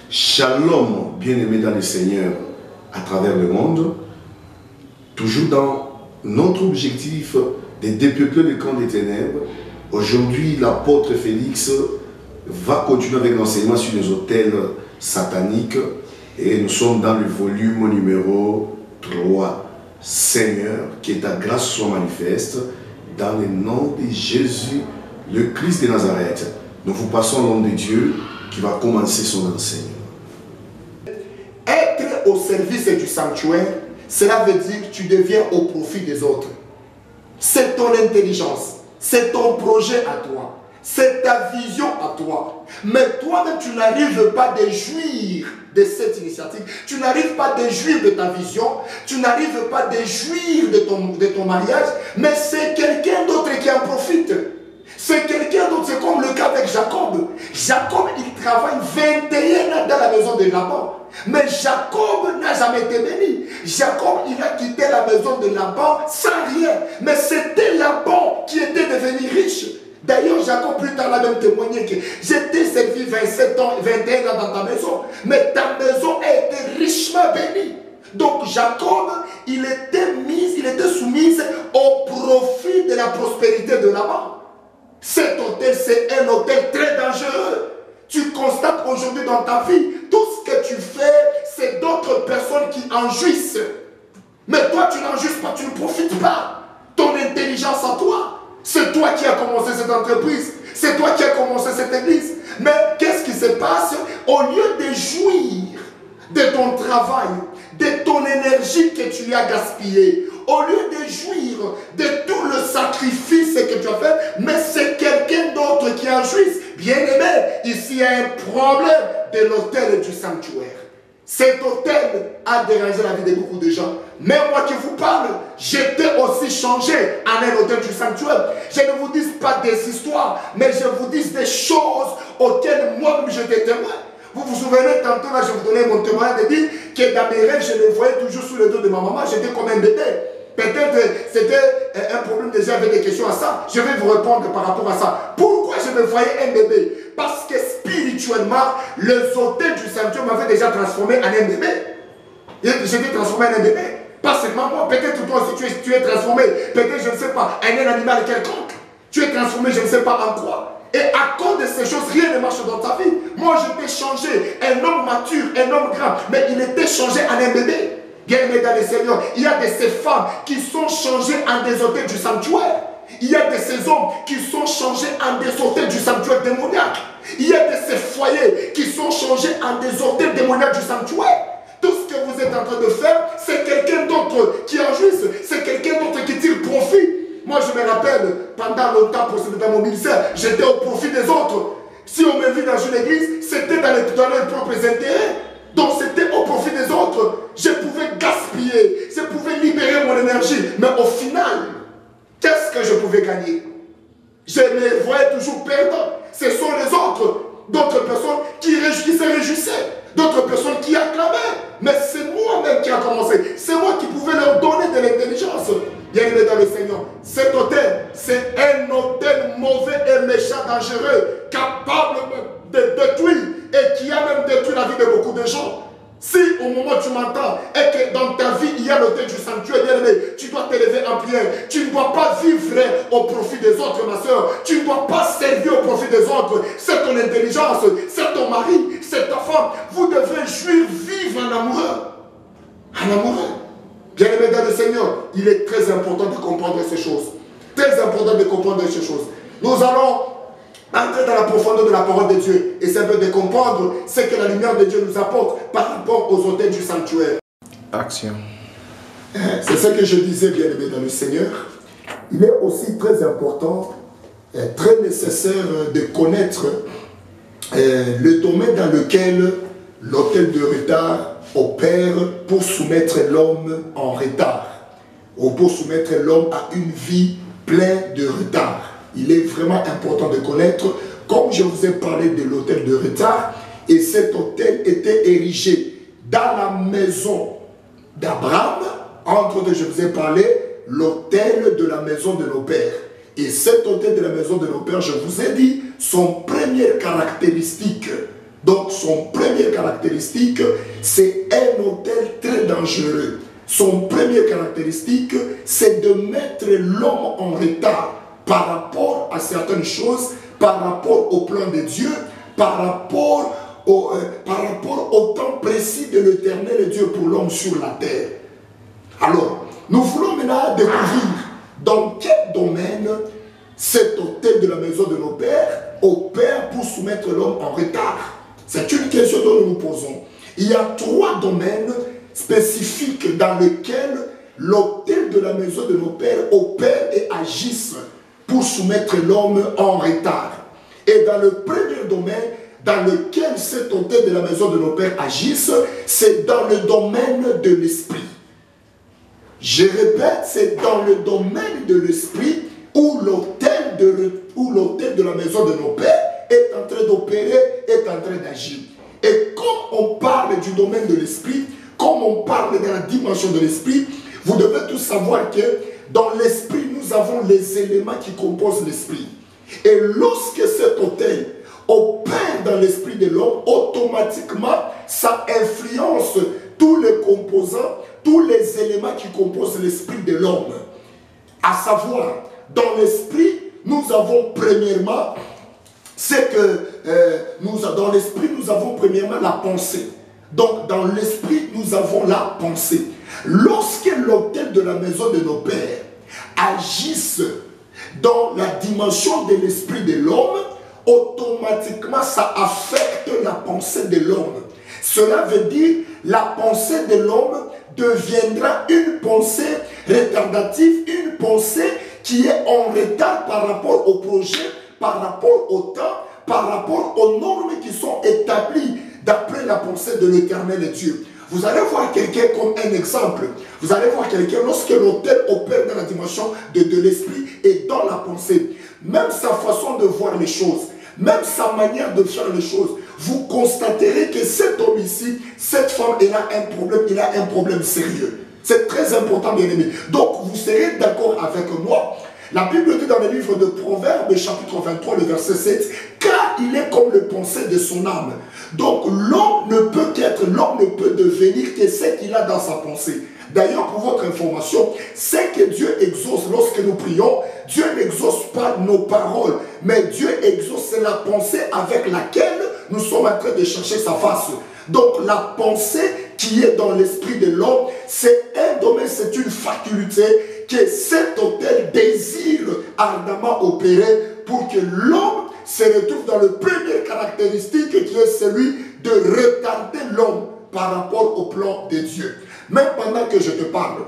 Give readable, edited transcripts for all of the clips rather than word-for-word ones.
Shalom, bien-aimés dans le Seigneur à travers le monde. Toujours dans notre objectif de dépeupler le camp des ténèbres. Aujourd'hui, l'apôtre Félix va continuer avec l'enseignement sur les autels sataniques. Et nous sommes dans le volume numéro 3. Seigneur, que ta grâce soit manifeste dans le nom de Jésus, le Christ de Nazareth. Nous vous passons l'homme de Dieu qui va commencer son enseignement. Être au service du sanctuaire, cela veut dire que tu deviens au profit des autres. C'est ton intelligence, c'est ton projet à toi, c'est ta vision à toi. Mais toi-même, tu n'arrives pas à jouir de cette initiative. Tu n'arrives pas à jouir de ta vision, tu n'arrives pas à jouir de ton mariage, mais c'est quelqu'un d'autre qui en profite. C'est quelqu'un d'autre, c'est comme le cas avec Jacob. Jacob, il travaille 21 ans dans la maison de Laban. Mais Jacob n'a jamais été béni. Jacob, il a quitté la maison de Laban sans rien. Mais c'était Laban qui était devenu riche. D'ailleurs, Jacob plus tard a même témoigné que j'étais servi 27 ans, 21 ans dans ta maison, mais ta maison a été richement bénie. Donc Jacob, il était soumis au profit de la prospérité de Laban. Cet hôtel, c'est un hôtel très dangereux. Tu constates aujourd'hui dans ta vie, tout ce que tu fais, c'est d'autres personnes qui en jouissent. Mais toi, tu n'en jouisses pas, tu ne profites pas. Ton intelligence en toi, c'est toi qui as commencé cette entreprise, c'est toi qui as commencé cette église. Mais qu'est-ce qui se passe? Au lieu de jouir de ton travail, de ton énergie que tu as gaspillée, au lieu de jouir de tout le sacrifice que tu as fait, mais c'est quelqu'un d'autre qui en jouisse. Bien aimé, ici il y a un problème de l'hôtel et du sanctuaire. Cet hôtel a dérangé la vie de beaucoup de gens. Mais moi qui vous parle, j'étais aussi changé en un hôtel du sanctuaire. Je ne vous dis pas des histoires, mais je vous dis des choses auxquelles moi-même j'étais témoin. Vous vous souvenez, tantôt là, je vous donnais mon témoignage de dire que dans mes rêves, je me voyais toujours sous le dos de ma maman, j'étais comme un bébé. Peut-être c'était un problème déjà avec des questions à ça. Je vais vous répondre par rapport à ça. Pourquoi je me voyais un bébé? Parce que spirituellement, les hôtels du sanctuaire m'avaient déjà transformé en un bébé. J'étais transformé en un bébé. Pas seulement moi, peut-être toi aussi tu es transformé. Peut-être, je ne sais pas, en un animal quelconque. Tu es transformé, je ne sais pas en quoi. Et à cause de ces choses, rien ne marche dans ta vie. Moi, je t'ai changé, un homme mature, un homme grand, mais il était changé en un bébé. Bien-aimé dans le Seigneur, il y a de ces femmes qui sont changées en des hôtels du sanctuaire. Il y a de ces hommes qui sont changés en des hôtels du sanctuaire démoniaque. Il y a de ces foyers qui sont changés en des hôtels démoniaques du sanctuaire. Tout ce que vous êtes en train de faire, c'est quelqu'un d'autre qui en jouisse, c'est quelqu'un d'autre qui tire profit. Moi, je me rappelle, pendant longtemps, dans mon ministère, j'étais au profit des autres. Si on me vit dans une église, c'était dans leurs propres intérêts. Donc, c'était au profit des autres. Je pouvais gaspiller, je pouvais libérer mon énergie. Mais au final, qu'est-ce que je pouvais gagner? Je me voyais toujours perdant. Ce sont les autres, d'autres personnes qui se réjouissaient, d'autres personnes qui acclamaient. Mais c'est moi-même qui a commencé. C'est moi qui pouvais leur donner de l'intelligence. Bien-aimé dans le Seigneur, cet hôtel, c'est un hôtel mauvais et méchant, dangereux, capable de détruire et qui a même détruit la vie de beaucoup de gens. Si au moment où tu m'entends et que dans ta vie il y a l'hôtel du sanctuaire, bien-aimé, tu dois te lever en prière. Tu ne dois pas vivre au profit des autres, ma soeur. Tu ne dois pas servir au profit des autres. C'est ton intelligence, c'est ton mari, c'est ta femme. Vous devez jouir, vivre en amoureux. En amoureux. Bien-aimé dans le Seigneur, il est très important de comprendre ces choses. Très important de comprendre ces choses. Nous allons entrer dans la profondeur de la parole de Dieu. Et c'est un peu de comprendre ce que la lumière de Dieu nous apporte par rapport aux hôtels du sanctuaire. Action. C'est ce que je disais, bien-aimé dans le Seigneur. Il est aussi très important, très nécessaire de connaître le domaine dans lequel l'hôtel de retard opère pour soumettre l'homme en retard, ou pour soumettre l'homme à une vie pleine de retard. Il est vraiment important de connaître, comme je vous ai parlé de l'hôtel de retard, et cet hôtel était érigé dans la maison d'Abraham, entre autres je vous ai parlé, l'hôtel de la maison de nos pères. Et cet hôtel de la maison de nos pères, je vous ai dit, son première caractéristique, donc son première caractéristique, c'est un autel très dangereux. Son première caractéristique, c'est de mettre l'homme en retard par rapport à certaines choses, par rapport au plan de Dieu, par rapport au temps précis de l'Éternel Dieu pour l'homme sur la terre. Alors, nous voulons maintenant découvrir dans quel domaine cet autel de la maison de nos pères opère pour soumettre l'homme en retard. C'est une question dont nous nous posons. Il y a 3 domaines spécifiques dans lesquels l'autel de la maison de nos pères opère et agisse pour soumettre l'homme en retard. Et dans le premier domaine dans lequel cet autel de la maison de nos pères agisse, c'est dans le domaine de l'esprit. Je répète, c'est dans le domaine de l'esprit où l'autel de la maison de nos pères est en train d'opérer, est en train d'agir. Et comme on parle du domaine de l'esprit, comme on parle de la dimension de l'esprit, vous devez tous savoir que dans l'esprit, nous avons les éléments qui composent l'esprit. Et lorsque cet autel opère dans l'esprit de l'homme, automatiquement, ça influence tous les composants, tous les éléments qui composent l'esprit de l'homme. À savoir, dans l'esprit, nous avons premièrement, dans l'esprit, nous avons premièrement la pensée. Donc, dans l'esprit, nous avons la pensée. Lorsque l'autel de la maison de nos pères agisse dans la dimension de l'esprit de l'homme, automatiquement, ça affecte la pensée de l'homme. Cela veut dire la pensée de l'homme deviendra une pensée retardative, une pensée qui est en retard par rapport au projet, par rapport au temps, par rapport aux normes qui sont établies d'après la pensée de l'Éternel Dieu. Vous allez voir quelqu'un comme un exemple. Vous allez voir quelqu'un lorsque l'autel opère dans la dimension de l'esprit et dans la pensée. Même sa façon de voir les choses, même sa manière de faire les choses, vous constaterez que cet homme ici, cette femme, elle a un problème sérieux. C'est très important, bien aimé. Donc, vous serez d'accord avec moi. La Bible dit dans le livre de Proverbes, chapitre 23, le verset 7, « Car il est comme le pensée de son âme. » Donc, l'homme ne peut devenir que ce qu'il a dans sa pensée. D'ailleurs, pour votre information, c'est que Dieu exauce lorsque nous prions. Dieu n'exauce pas nos paroles, mais Dieu exauce la pensée avec laquelle nous sommes en train de chercher sa face. Donc, la pensée qui est dans l'esprit de l'homme, c'est un domaine, c'est une faculté que cet autel désire ardemment opérer pour que l'homme se retrouve dans le premier caractéristique qui est celui de retarder l'homme par rapport au plan de Dieu. Même pendant que je te parle,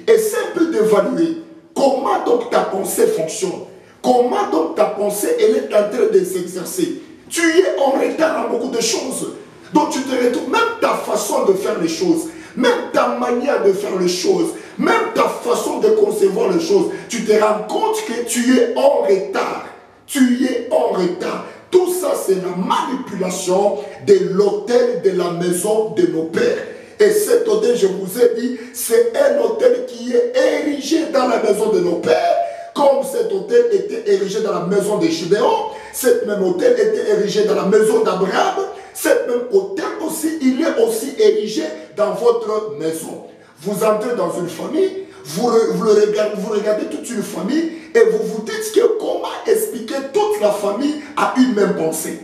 essaie un peu d'évaluer comment donc ta pensée fonctionne. Comment donc ta pensée elle est en train de s'exercer. Tu es en retard en beaucoup de choses. Donc tu te retrouves, même ta façon de faire les choses, même ta manière de faire les choses, même ta façon de concevoir les choses, tu te rends compte que tu es en retard. Tu es en retard. Tout ça, c'est la manipulation de l'autel de la maison de nos pères. Et cet autel, je vous ai dit, c'est un autel qui est érigé dans la maison de nos pères, comme cet autel était érigé dans la maison de Gédéon, cet même autel était érigé dans la maison d'Abraham, cet même autel aussi, il est aussi érigé dans votre maison. Vous entrez dans une famille, vous regardez toute une famille et vous vous dites que comment expliquer toute la famille a une même pensée.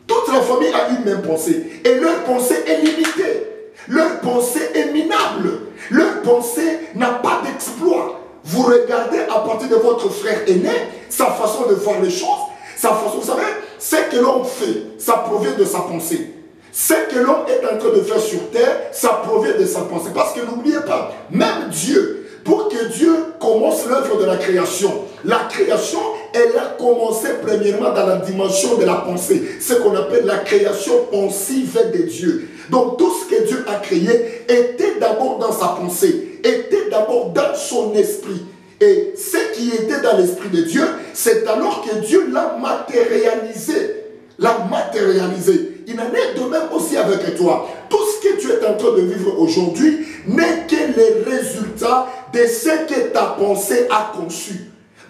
Toute la famille a une même pensée et leur pensée est limitée. Leur pensée est minable. Leur pensée n'a pas d'exploit. Vous regardez à partir de votre frère aîné, sa façon de voir les choses, sa façon, vous savez, ce que l'homme fait, ça provient de sa pensée. Ce que l'homme est en train de faire sur terre, ça provient de sa pensée. Parce que n'oubliez pas, même Dieu, pour que Dieu commence l'œuvre de la création, elle a commencé premièrement dans la dimension de la pensée. Ce qu'on appelle la création pensive de Dieu. Donc tout ce que Dieu a créé était d'abord dans sa pensée, était d'abord dans son esprit. Et ce qui était dans l'esprit de Dieu, c'est alors que Dieu l'a matérialisé. Il en est de même aussi avec toi. Tout ce que tu es en train de vivre aujourd'hui n'est que le résultat de ce que ta pensée a conçu.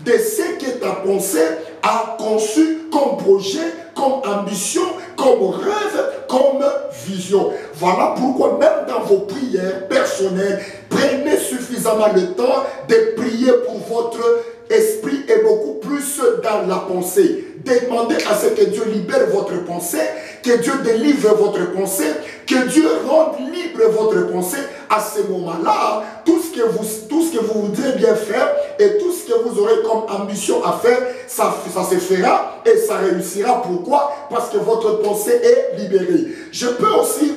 De ce que ta pensée a conçu comme projet, comme ambition, comme rêve, comme vision. Voilà pourquoi même dans vos prières personnelles, prenez suffisamment le temps de prier pour votre esprit et beaucoup plus dans la pensée. Demandez à ce que Dieu libère votre pensée, que Dieu délivre votre pensée, que Dieu rende libre votre pensée. À ce moment-là, tout ce que vous voudrez bien faire et tout ce que vous aurez comme ambition à faire, ça se fera et ça réussira. Pourquoi? Parce que votre pensée est libérée. Je peux aussi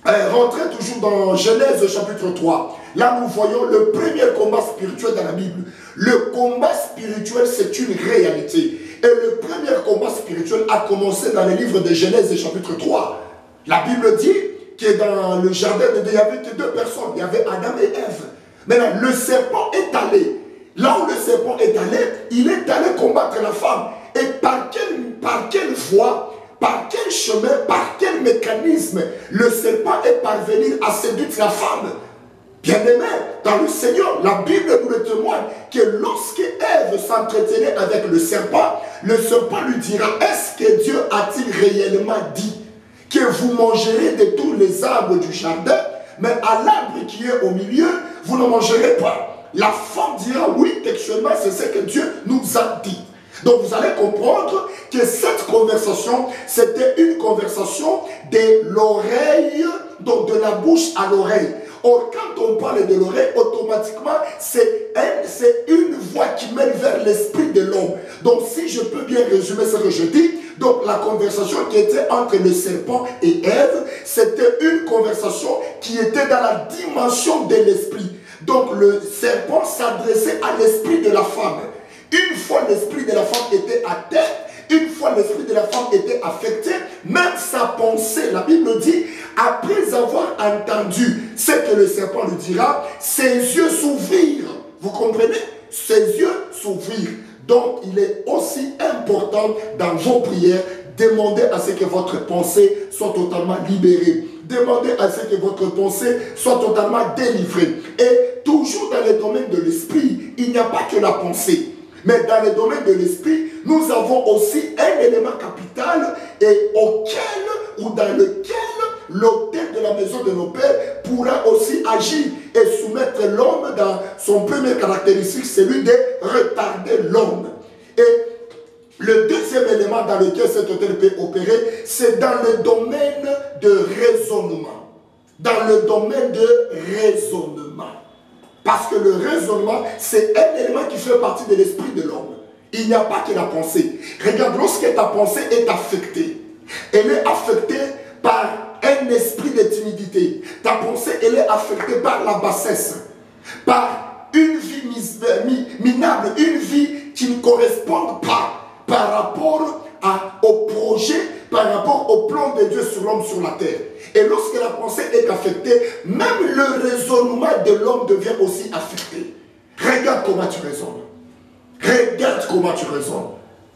rentrer toujours dans Genèse chapitre 3. Là, nous voyons le premier combat spirituel dans la Bible. Le combat spirituel, c'est une réalité. Et le premier combat spirituel a commencé dans le livre de Genèse chapitre 3. La Bible dit que dans le jardin il n'y avait que deux personnes. Il y avait Adam et Ève. Maintenant, le serpent est allé. Là où le serpent est allé, il est allé combattre la femme. Et par quelle voie, par quel chemin, par quel mécanisme le serpent est parvenu à séduire la femme? Bien-aimé, dans le Seigneur, la Bible nous le témoigne que lorsque Ève s'entretenait avec le serpent lui dira: est-ce que Dieu a-t-il réellement dit que vous mangerez de tous les arbres du jardin, mais à l'arbre qui est au milieu, vous ne mangerez pas? La femme dira: oui, textuellement, c'est ce que Dieu nous a dit. Donc vous allez comprendre que cette conversation, c'était une conversation de l'oreille, donc de la bouche à l'oreille. Or, quand on parle de l'oreille, automatiquement, c'est une voix qui mène vers l'esprit de l'homme. Donc, si je peux bien résumer ce que je dis, donc la conversation qui était entre le serpent et Ève, c'était une conversation qui était dans la dimension de l'esprit. Donc, le serpent s'adressait à l'esprit de la femme. Une fois l'esprit de la femme était à terre, une fois l'esprit de la femme était affecté, même sa pensée, la Bible dit, après avoir entendu ce que le serpent lui dira, ses yeux s'ouvrirent. Vous comprenez? Ses yeux s'ouvrirent. Donc, il est aussi important dans vos prières, demandez à ce que votre pensée soit totalement libérée. Demandez à ce que votre pensée soit totalement délivrée. Et toujours dans le domaine de l'esprit, il n'y a pas que la pensée. Mais dans le domaine de l'esprit, nous avons aussi un élément capital et dans lequel l'autel de la maison de nos pères pourra aussi agir et soumettre l'homme dans son premier caractéristique, celui de retarder l'homme. Et le deuxième élément dans lequel cet autel peut opérer, c'est dans le domaine de raisonnement. Dans le domaine de raisonnement. Parce que le raisonnement, c'est un élément qui fait partie de l'esprit de l'homme. Il n'y a pas que la pensée. Regarde, lorsque ta pensée est affectée, elle est affectée par un esprit de timidité. Ta pensée, elle est affectée par la bassesse, par une vie minable, une vie qui ne correspond pas par rapport au projet, par rapport au plan de Dieu sur l'homme sur la terre. Et lorsque la pensée est affectée, même le raisonnement de l'homme devient aussi affecté. Regarde comment tu raisonnes. Regarde comment tu raisonnes.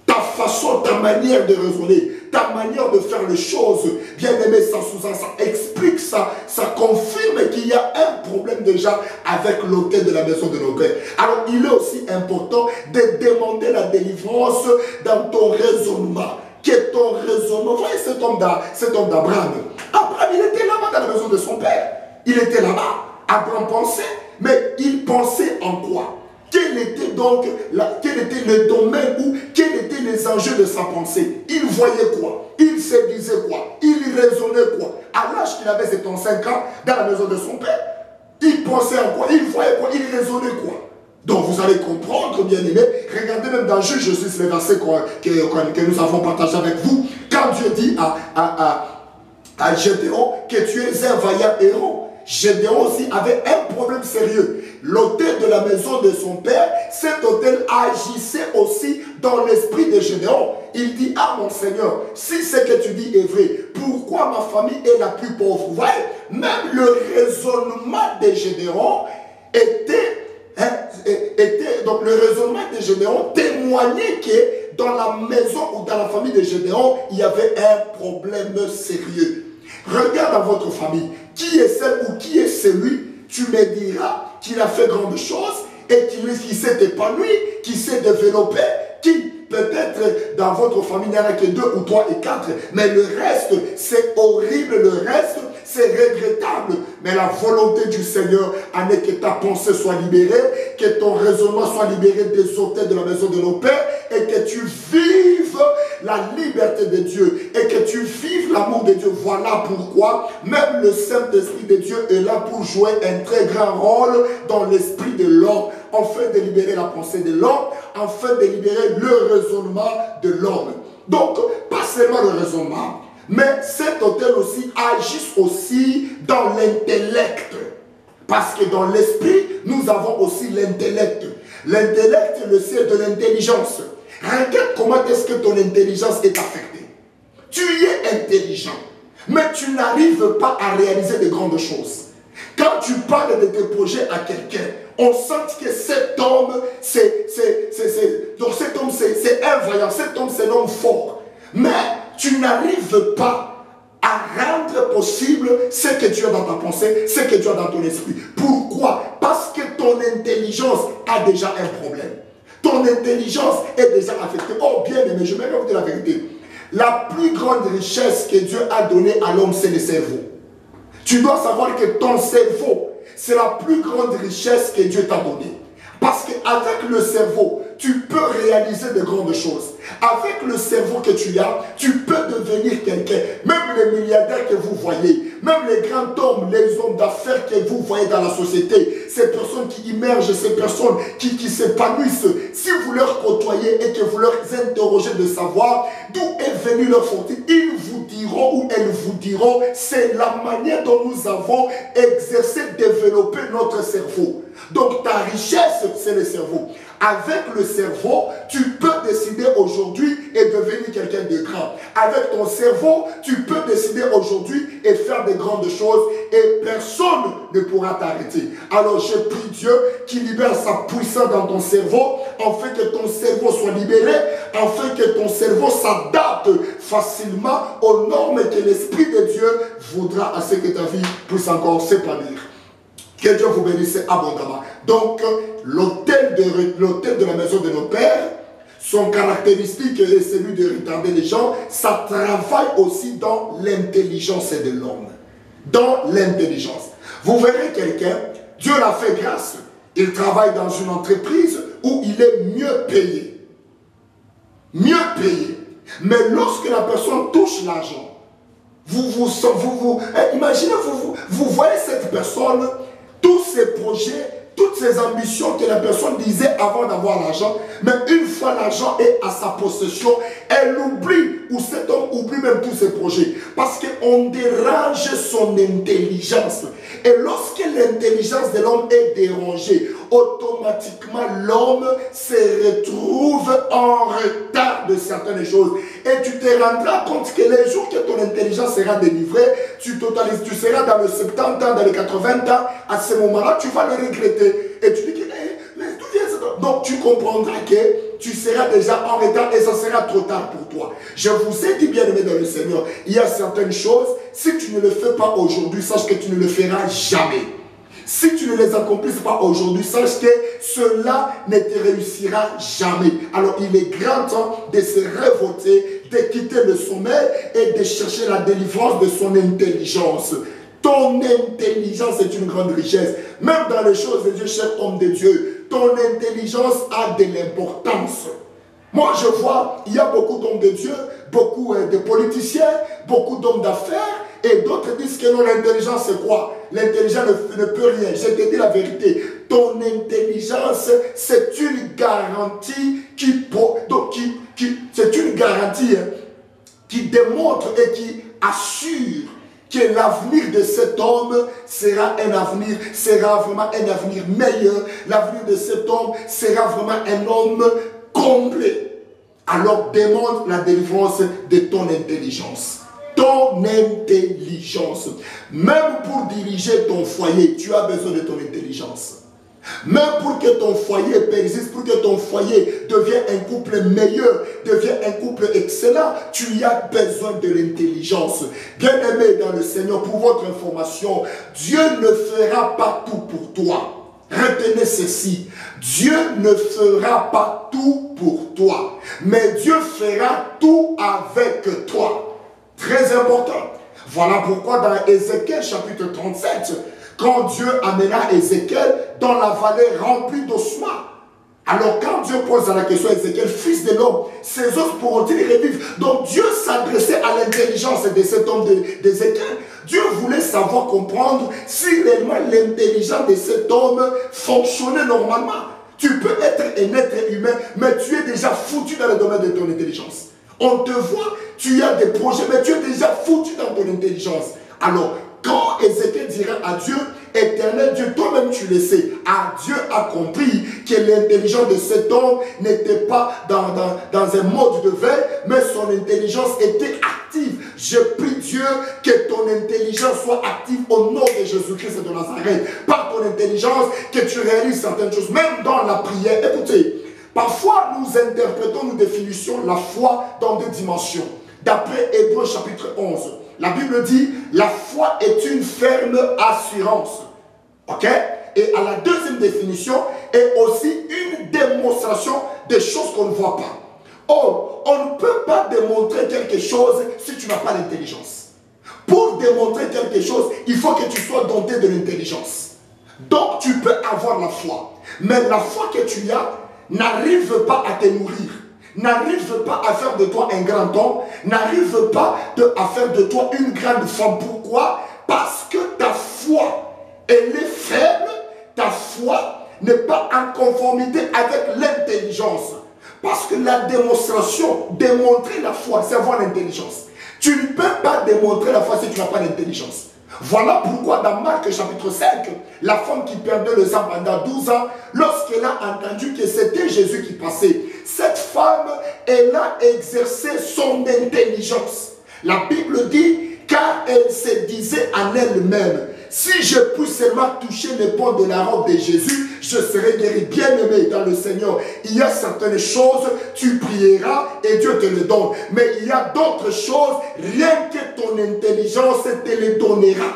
Ta façon, ta manière de raisonner, ta manière de faire les choses, bien aimé, ça sous-entend, ça explique ça, ça confirme qu'il y a un problème déjà avec l'autel de la maison de nos pères. Alors il est aussi important de demander la délivrance dans ton raisonnement. Que ton raisonnement, voyez cet homme d'Abraham. Abraham, il était là-bas dans la maison de son père. Il était là-bas. Abraham pensait, mais il pensait en quoi? Quel était le domaine ou quels étaient les enjeux de sa pensée? Il voyait quoi? Il se disait quoi? Il raisonnait quoi? À l'âge qu'il avait 75 ans, dans la maison de son père, il pensait en quoi? Il voyait quoi? Il raisonnait quoi? Donc vous allez comprendre, bien aimé. Regardez même dans Juge 6, le verset que nous avons partagé avec vous. Quand Dieu dit à Gédéon que tu es un vaillant héros. Gédéon aussi avait un problème sérieux. L'autel de la maison de son père, cet autel agissait aussi dans l'esprit de Gédéon. Il dit: ah mon Seigneur, si ce que tu dis est vrai, pourquoi ma famille est la plus pauvre? Vous voyez, même le raisonnement de Gédéon donc le raisonnement de Gédéon témoignait que dans la maison ou dans la famille de Gédéon, il y avait un problème sérieux. Regarde dans votre famille, qui est celle ou qui est celui, tu me diras qu'il a fait grandes choses et qu'il s'est épanoui, qui s'est développé, qui peut-être dans votre famille, il n'y en a que 2 ou 3 et 4, mais le reste, c'est horrible, le reste, c'est regrettable. Mais la volonté du Seigneur en est que ta pensée soit libérée, que ton raisonnement soit libéré des autels de la maison de nos pères, et que tu vives la liberté de Dieu, et que tu vives l'amour de Dieu. Voilà pourquoi même le Saint-Esprit de Dieu est là pour jouer un très grand rôle dans l'esprit de l'homme, afin de libérer la pensée de l'homme, afin de libérer le raisonnement de l'homme. Donc, pas seulement le raisonnement, mais cet autel aussi agit aussi dans l'intellect. Parce que dans l'esprit, nous avons aussi l'intellect. L'intellect, le ciel de l'intelligence. Regarde comment est-ce que ton intelligence est affectée. Tu es intelligent, mais tu n'arrives pas à réaliser de grandes choses. Quand tu parles de tes projets à quelqu'un, on sent que cet homme, c'est un vaillant, cet homme c'est un homme fort. Mais tu n'arrives pas à rendre possible ce que tu as dans ta pensée, ce que tu as dans ton esprit. Pourquoi? Parce que ton intelligence a déjà un problème. Ton intelligence est déjà affectée. Oh bien aimé, je vais vous dire la vérité. La plus grande richesse que Dieu a donnée à l'homme, c'est le cerveau. Tu dois savoir que ton cerveau, c'est la plus grande richesse que Dieu t'a donnée. Parce qu'avec le cerveau, tu peux réaliser de grandes choses. Avec le cerveau que tu as, tu peux devenir quelqu'un. Même les milliardaires que vous voyez, même les grands hommes, les hommes d'affaires que vous voyez dans la société, ces personnes qui immergent, ces personnes qui s'épanouissent, si vous leur côtoyez et que vous leur interrogez de savoir d'où est venue leur fortune, ils vous diront ou elles vous diront, c'est la manière dont nous avons exercé, développé notre cerveau. Donc ta richesse, c'est le cerveau. Avec le cerveau, tu peux décider aujourd'hui et devenir quelqu'un de grand. Avec ton cerveau, tu peux décider aujourd'hui et faire de grandes choses et personne ne pourra t'arrêter. Alors je prie Dieu qui libère sa puissance dans ton cerveau, afin que ton cerveau soit libéré, afin que ton cerveau s'adapte facilement aux normes que l'Esprit de Dieu voudra à ce que ta vie puisse encore s'épanouir. Que Dieu vous bénisse abondamment. Donc, l'autel de la maison de nos pères, son caractéristique est celui de retarder les gens. Ça travaille aussi dans l'intelligence de l'homme. Dans l'intelligence. Vous verrez quelqu'un, Dieu l'a fait grâce. Il travaille dans une entreprise où il est mieux payé. Mieux payé. Mais lorsque la personne touche l'argent, imaginez, vous voyez cette personne, tous ces projets, toutes ces ambitions que la personne disait avant d'avoir l'argent, mais une fois l'argent est à sa possession, elle oublie, ou cet homme oublie même tous ses projets, parce qu'on dérange son intelligence. Et lorsque l'intelligence de l'homme est dérangée, automatiquement l'homme se retrouve en retard de certaines choses. Et tu te rendras compte que les jours que ton intelligence sera délivrée, tu seras dans les 70 ans, dans les 80 ans, à ce moment-là, tu vas le regretter. Et tu dis que, mais d'où vient ça? Donc tu comprendras que tu seras déjà en retard et ça sera trop tard pour toi. Je vous ai dit, bien aimé dans le Seigneur, il y a certaines choses, si tu ne le fais pas aujourd'hui, sache que tu ne le feras jamais. Si tu ne les accomplis pas aujourd'hui, sache que cela ne te réussira jamais. Alors il est grand temps de se révolter, de quitter le sommeil et de chercher la délivrance de son intelligence. Ton intelligence est une grande richesse. Même dans les choses de Dieu, cher homme de Dieu, ton intelligence a de l'importance. Moi, je vois, il y a beaucoup d'hommes de Dieu, beaucoup de politiciens, beaucoup d'hommes d'affaires, et d'autres disent que non, l'intelligence c'est quoi? L'intelligence ne peut rien. Je te dis la vérité. Ton intelligence, c'est une garantie c'est une garantie qui démontre et qui assure que l'avenir de cet homme sera vraiment un avenir meilleur. L'avenir de cet homme sera vraiment un homme complet. Alors demande la délivrance de ton intelligence. Ton intelligence. Même pour diriger ton foyer, tu as besoin de ton intelligence. Même pour que ton foyer persiste, pour que ton foyer devienne un couple meilleur, devienne un couple excellent, tu y as besoin de l'intelligence. Bien-aimé dans le Seigneur, pour votre information, Dieu ne fera pas tout pour toi. retenez ceci. Dieu ne fera pas tout pour toi, mais Dieu fera tout avec toi. Très important. Voilà pourquoi dans Ézéchiel chapitre 37, quand Dieu amena Ézéchiel dans la vallée remplie d'ossements, alors quand Dieu pose la question à Ézéchiel, fils de l'homme, ces os pourront-ils revivre? Donc Dieu s'adressait à l'intelligence de cet homme d'Ézéchiel. Dieu voulait savoir comprendre si réellement l'intelligence de cet homme fonctionnait normalement. Tu peux être un être humain, mais tu es déjà foutu dans le domaine de ton intelligence. On te voit, tu as des projets, mais tu es déjà foutu dans ton intelligence. Alors, quand Ézéchiel dira à Dieu, éternel Dieu, toi-même tu le sais, Dieu a compris que l'intelligence de cet homme n'était pas dans un mode de veille, mais son intelligence était active. Je prie Dieu que ton intelligence soit active au nom de Jésus-Christ de Nazareth. Par ton intelligence, que tu réalises certaines choses, même dans la prière. Écoutez, parfois nous interprétons, nous définissons la foi dans deux dimensions. D'après Hébreux chapitre 11, la Bible dit, la foi est une ferme assurance. Ok? Et à la deuxième définition, est aussi une démonstration des choses qu'on ne voit pas. Or, on ne peut pas démontrer quelque chose si tu n'as pas l'intelligence. Pour démontrer quelque chose, il faut que tu sois doté de l'intelligence. Donc, tu peux avoir la foi. Mais la foi que tu as n'arrive pas à te nourrir. N'arrive pas à faire de toi un grand homme, n'arrive pas à faire de toi une grande femme. Pourquoi? Parce que ta foi, elle est faible, ta foi n'est pas en conformité avec l'intelligence. Parce que la démonstration, démontrer la foi, c'est avoir l'intelligence. Tu ne peux pas démontrer la foi si tu n'as pas l'intelligence. Voilà pourquoi dans Marc chapitre 5, la femme qui perdait le sang pendant 12 ans, lorsqu'elle a entendu que c'était Jésus qui passait, cette femme, elle a exercé son intelligence. La Bible dit, car elle se disait en elle-même, si je puis seulement toucher les pans de la robe de Jésus, je serai guéri. Bien-aimé dans le Seigneur, il y a certaines choses, tu prieras et Dieu te les donne. Mais il y a d'autres choses, rien que ton intelligence te les donnera.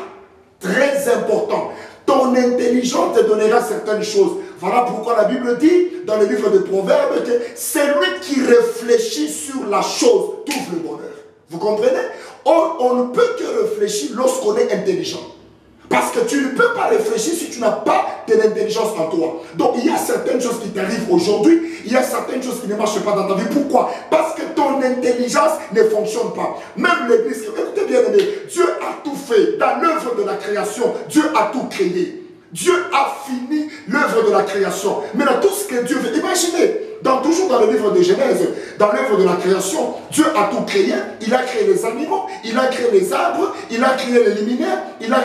Très important. Ton intelligence te donnera certaines choses. Voilà pourquoi la Bible dit, dans le livre de Proverbes, que celui qui réfléchit sur la chose trouve le bonheur. Vous comprenez? Or, on ne peut que réfléchir lorsqu'on est intelligent. Parce que tu ne peux pas réfléchir si tu n'as pas de l'intelligence en toi. Donc il y a certaines choses qui t'arrivent aujourd'hui, il y a certaines choses qui ne marchent pas dans ta vie. Pourquoi? Parce que ton intelligence ne fonctionne pas. Même l'église, écoutez bien aimé, Dieu a tout fait. Dans l'œuvre de la création, Dieu a tout créé. Dieu a fini l'œuvre de la création. Maintenant tout ce que Dieu veut, imaginez, toujours dans le livre de Genèse, dans l'œuvre de la création, Dieu a tout créé. Il a créé les animaux, il a créé les arbres, il a créé les luminaires, il a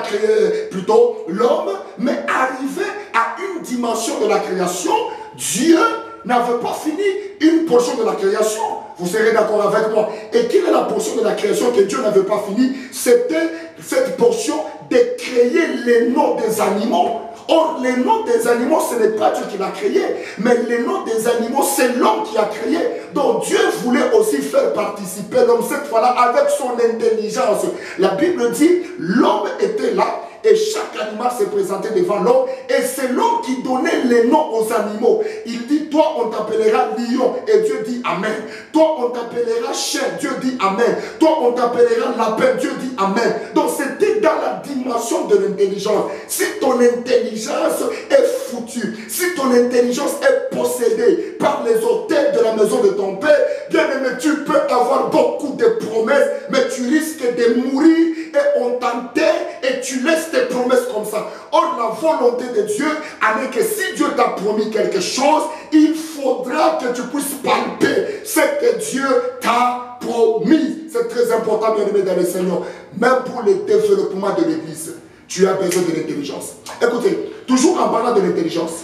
créé plutôt l'homme. Mais arrivé à une dimension de la création, Dieu n'avait pas fini une portion de la création. Vous serez d'accord avec moi. Et quelle est la portion de la création que Dieu n'avait pas fini? C'était cette portion de créer les noms des animaux. Or, les noms des animaux, ce n'est pas Dieu qui l'a créé, mais les noms des animaux, c'est l'homme qui a créé. Donc, Dieu voulait aussi faire participer l'homme, cette fois-là, avec son intelligence. La Bible dit, l'homme était là, et chaque animal s'est présenté devant l'homme, et c'est l'homme qui donnait les noms aux animaux. Il dit, toi on t'appellera lion, et Dieu dit amen. Toi on t'appellera chien, Dieu dit amen. Toi on t'appellera lapin, Dieu dit amen. Donc c'était dans la dimension de l'intelligence. Si ton intelligence est foutue, si ton intelligence est possédée par les autels de la maison de ton père, bien aimé, tu peux avoir beaucoup de promesses, mais tu risques de mourir et on t'enterre et tu laisses tes promesses comme ça. Or, la volonté de Dieu est que si Dieu t'a promis quelque chose, il faudra que tu puisses palper ce que Dieu t'a promis. C'est très important, bien aimé dans le Seigneur. Même pour le développement de l'Église, tu as besoin de l'intelligence. Écoutez, toujours en parlant de l'intelligence,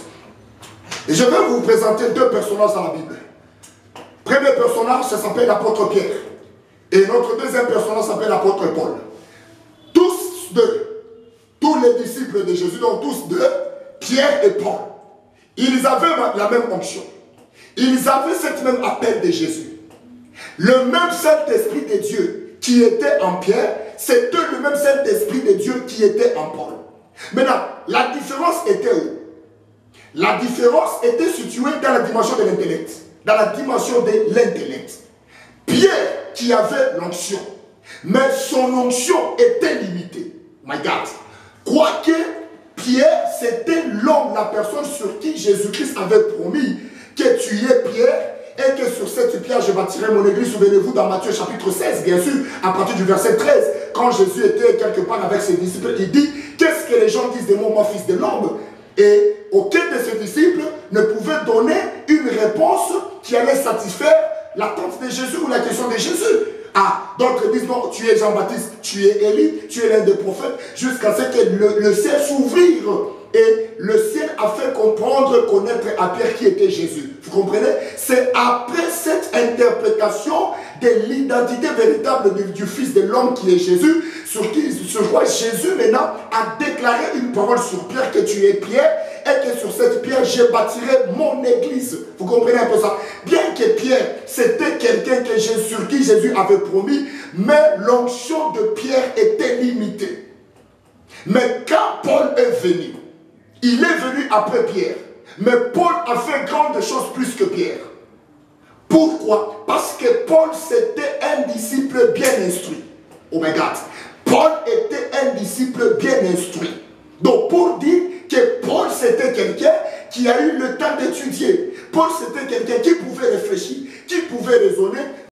je vais vous présenter deux personnages dans la Bible. Premier personnage, ça s'appelle l'apôtre Pierre. Et notre deuxième personnage s'appelle l'apôtre Paul. Tous deux, tous les disciples de Jésus, donc tous deux, Pierre et Paul, ils avaient la même onction. Ils avaient cette même appel de Jésus. Le même Saint-Esprit de Dieu qui était en Pierre, c'était le même Saint-Esprit de Dieu qui était en Paul. Maintenant, la différence était où? La différence était située dans la dimension de l'intellect. Dans la dimension de l'intellect. Pierre qui avait l'onction, mais son onction était limitée. My God. Quoique Pierre, c'était l'homme, la personne sur qui Jésus-Christ avait promis que tu es Pierre et que sur cette pierre je bâtirai mon église. Souvenez-vous dans Matthieu chapitre 16, bien sûr, à partir du verset 13, quand Jésus était quelque part avec ses disciples, il dit, qu'est-ce que les gens disent de moi, mon fils de l'homme? Et aucun de ses disciples ne pouvait donner une réponse qui allait satisfaire l'attente de Jésus ou la question de Jésus. Ah, d'autres disent non, tu es Jean-Baptiste, tu es Élie, tu es l'un des prophètes, jusqu'à ce que le ciel s'ouvrir. Et le ciel a fait comprendre, connaître à Pierre qui était Jésus. Vous comprenez? C'est après cette interprétation de l'identité véritable du Fils de l'homme qui est Jésus, sur quoi Jésus maintenant a déclaré une parole sur Pierre, que tu es Pierre, et que sur cette pierre je bâtirai mon église. Vous comprenez un peu ça? Bien que Pierre, c'était quelqu'un sur qui Jésus avait promis, mais l'onction de Pierre était limitée. Mais quand Paul est venu, il est venu après Pierre. Mais Paul a fait grande chose plus que Pierre. Pourquoi? Parce que Paul, c'était un disciple bien instruit. Oh my God. Paul était un disciple bien instruit. Donc pour dire que Paul, c'était quelqu'un qui a eu le temps d'étudier. Paul, c'était quelqu'un qui pouvait réfléchir, qui pouvait raisonner.